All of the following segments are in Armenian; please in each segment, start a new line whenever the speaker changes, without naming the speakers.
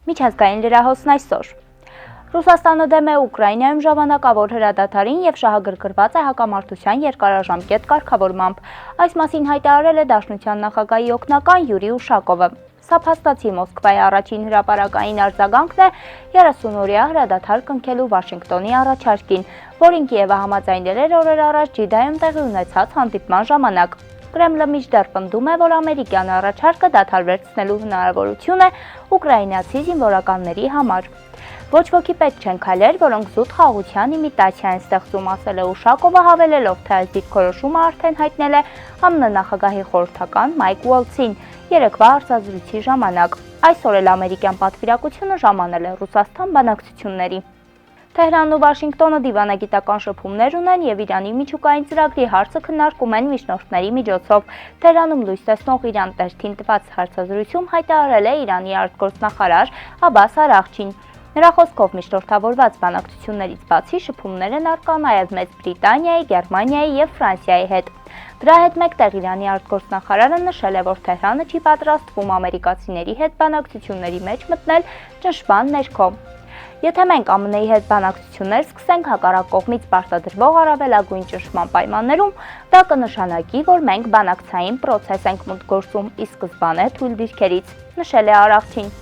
Միջազգային լրահոսն այսօր։ Ռուսաստանը դեմ է Ուկրաինայում ժամանակավոր հրադադարին և շահագրգռված է հակամարտության երկարաժամկետ կարգավորմամբ։ Այս մասին հայտարարել է Դաշնության նախագահի օգնական Յուրի Ուշակովը։ Սա փաստացի Մոսկվայի առաջին հրապարակային արձագանքն է 30-օրյա հրադադար կնքելու Վաշինգտոնի առաջարկին, որին Կիևը համաձայնել էր օրեր առաջ Ջիդայում տեղի ունեցած հանդիպման ժամանակ։ Կրեմլը մինչդեռ պնդում է, որ ամերիկյան առաջարկը դադար վերցնելու հնարավորություն է ուկրաինացի զինվորականների համար։ Ոչ ոքի պետք չեն քայլեր, որոնք զուտ խաղաղության իմիտացիա են ստեղծում, ասել է Ուշակովը, հավելելով, թե այս դիրքորոշումը արդեն հայտնել է ԱՄՆ նախագահի խորհրդական Մայք Ուոլցին երեկվա հարցազրույցի ժամանակ։ Այսօր էլ ամերիկյան պատվիրակությունը ժամանել է Ռուսաստան բանակցությունների։ Թեհրանն ու Վաշինգտոնը դիվանագիտական շփումներ ունեն և Իրանի միջուկային ծրագրի հարցը քննարկում են միջնորդների միջոցով։ Թեհրանում լույս տեսնող Իրան տերթին տված հարցազրույցում հայտարարել է Իրանի արտգործնախարար Աբբաս Արաղչին։ Նրա խոսքով միջնորդավորված բանակցություններից բացի շփումներ են առկա նաև Մեծ Բրիտանիայի, Գերմանիայի և Ֆրանսիայի հետ։ Դրա հետ մեկտեղ Իրանի արտգործնախարարը նշել է, որ Թեհրանը չի պատրաստվում ամերիկացիների հետ բանակցությունների մեջ մտնել ճնշման ներքո։ Եթե մենք ԱՄՆ-ի հետ բանակցություններ սկսենք հակառակ կողմից պարտադրվող առավելագույն ճնշման պայմաններում, դա կնշանակի, որ մենք բանակցային պրոցես ենք մուտք գործում ի սկզբանե թույլ դիրքերից, նշել է Արաղչին։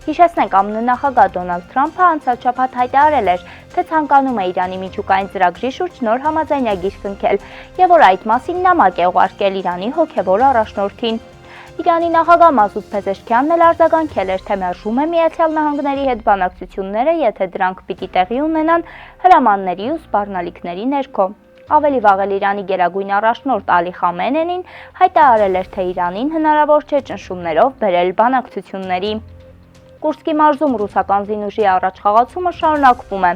Հիշեցնենք, ԱՄՆ նախագահ Դոնալդ Թրամփը անցած շաբաթ հայտարարել էր, թե ցանկանում է Իրանի միջուկային ծրագրի շուրջ նոր համաձայնագիր կնքել և որ այդ մասին նամակ է ուղարկել Իրանի հոգևոր առաջնորդին։ Իրանի նախագահ Մասուդ Փեզեշքյանն էլ արձագանքել էր, թե մերժում է Միացյալ Նահանգների հետ բանակցությունները, եթե դրանք պիտի տեղի ունենան հրամանների ու սպառնալիքների ներքո։ Ավելի վաղ էլ Իրանի գերագույն առաջնորդ Ալի Խամենեին հայտարարել էր, թե Իրանին հնարավոր չէ ճնշումներով բերել բանակցությունների։ Կուրսկի մարզում ռուսական զինուժի առաջխաղացումը շարունակվում է։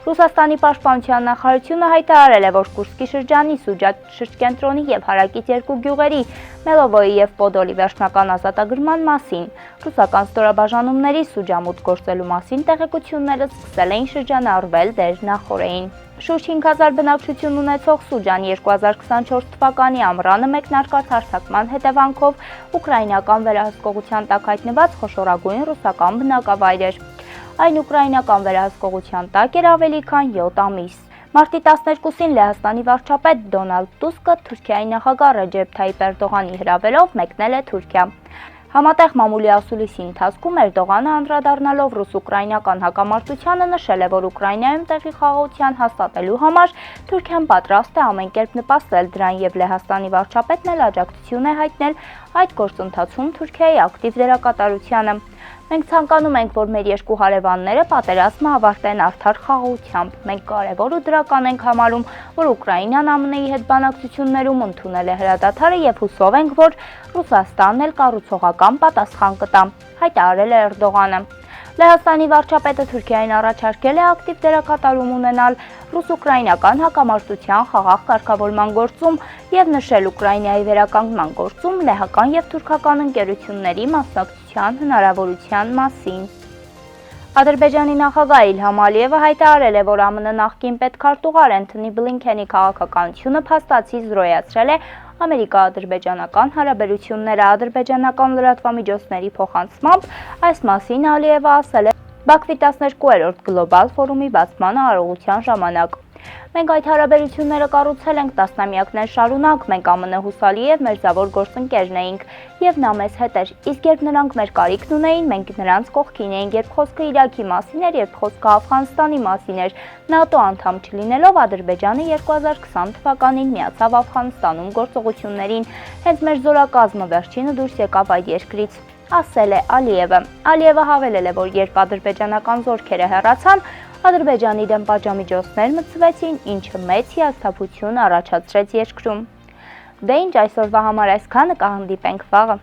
Ռուսաստանի պաշտպանության նախարարությունը հայտարարել է, որ Կուրսկի շրջանի Սուջա շրջկենտրոնի և հարակից երկու գյուղերի Մելովոյի և Պոդոլի վերջնական ազատագրման մասին։ Ռուսական ստորաբաժանումների Սուջա մուտք գործելու մասին տեղեկությունները սկսել էին շրջանառվել դեռ նախօրեին։ Շուրջ 5000 բնակչություն ունեցող Սուջան 2024 թվականի ամռանը մեկնարկած հարձակման հետևանքով ուկրաինական վերահսկողության տակ հայտնված խոշորագույն ռուսական բնակավայր էր։ Այն ուկրաինական վերահսկողության տակ էր ավելի քան 7 ամիս։ Մարտի 12-ին Լեհաստանի վարչապետ Դոնալդ Տուսկը Թուրքիայի նախագահ Ռեջեփ Թայիպ Էրդողանի հրավերով մեկնել է Թուրքիա։ Համատեղ մամուլի ասուլիսի ընթացքում Էրդողանը անդրադառնալով ռուս-ուկրաինական հակամարտությանը նշել է, որ Ուկրաինայում տեղի խաղաղության հաստատելու համար Թուրքիան պատրաստ է ամեն կերպ նպաստել դրան և Լեհաստանի վարչապետն էլ աջակցություն է հայտնել այդ գործընթացում Թուրքիայի ակտիվ դերակատարությանը։ Մենք ցանկանում ենք, որ մեր երկու հարևանները պատերազմը ավարտեն արդար խաղաղությամբ։ Մենք կարևոր ու դրական ենք համարում, որ Ուկրաինան ԱՄՆ-ի հետ բանակցություններում ընդունել է հրադադարը և հուսով ենք, որ Ռուսաստանն էլ կառուցողական պատասխան կտա, հայտարարել է Էրդողանը։ Լեհաստանի վարչապետը Թուրքիային առաջարկել է ակտիվ դերակատարում ունենալ ռուս-ուկրաինական հակամարտության խաղաղ կարգավորման գործում և նշել Ուկրաինայի վերականգնման գործում լեհական և թուրքական ընկերությունների մասնակցության հնարավորության մասին։ Ադրբեջանի նախագահ Իլհամ Ալիևը հայտարարել է, որ ԱՄՆ նախկին պետքարտուղար Էնթոնի Բլինքենի քաղաքականությունը փաստացի զրոյացրել է ամերիկա-ադրբեջանական հարաբերությունները ադրբեջանական լրատվամիջոցների փոխանցմամբ, այս մասին Ալիևը ասել է Բաքվի 12-րդ գլոբալ ֆորումի բացման արարողության ժամանակ։ Մենք այդ հարաբերությունները կառուցել ենք տասնամյակներ շարունակ, մենք ԱՄՆ հուսալի և մերձավոր գործընկերն էինք, և նա մեզ հետ էր, իսկ երբ նրանք մեր կարիքն ունեին, մենք նրանց կողքին էինք, երբ խոսքը Իրաքի մասին էր, երբ խոսքը Աֆղանստանի մասին էր, ՆԱՏՕ անդամ չլինելով Ադրբեջանը 2020 թվականին միացավ Աֆղանստանում գործողություններին, հենց մեր զորակազմը վերջինը դուրս եկավ այդ երկրից, ասել է Ալիևը։ Ալիևը հավելել է, որ երբ ադրբեջանական զորքերը հեռացան, Ադրբեջանի դեմ պատժամիջոցներ մտցվեցին, ինչը մեծ հիասթափություն առաջացրեց երկրում։ Դե ինչ այսօրվա համար այսքանը, կհանդիպենք վաղը։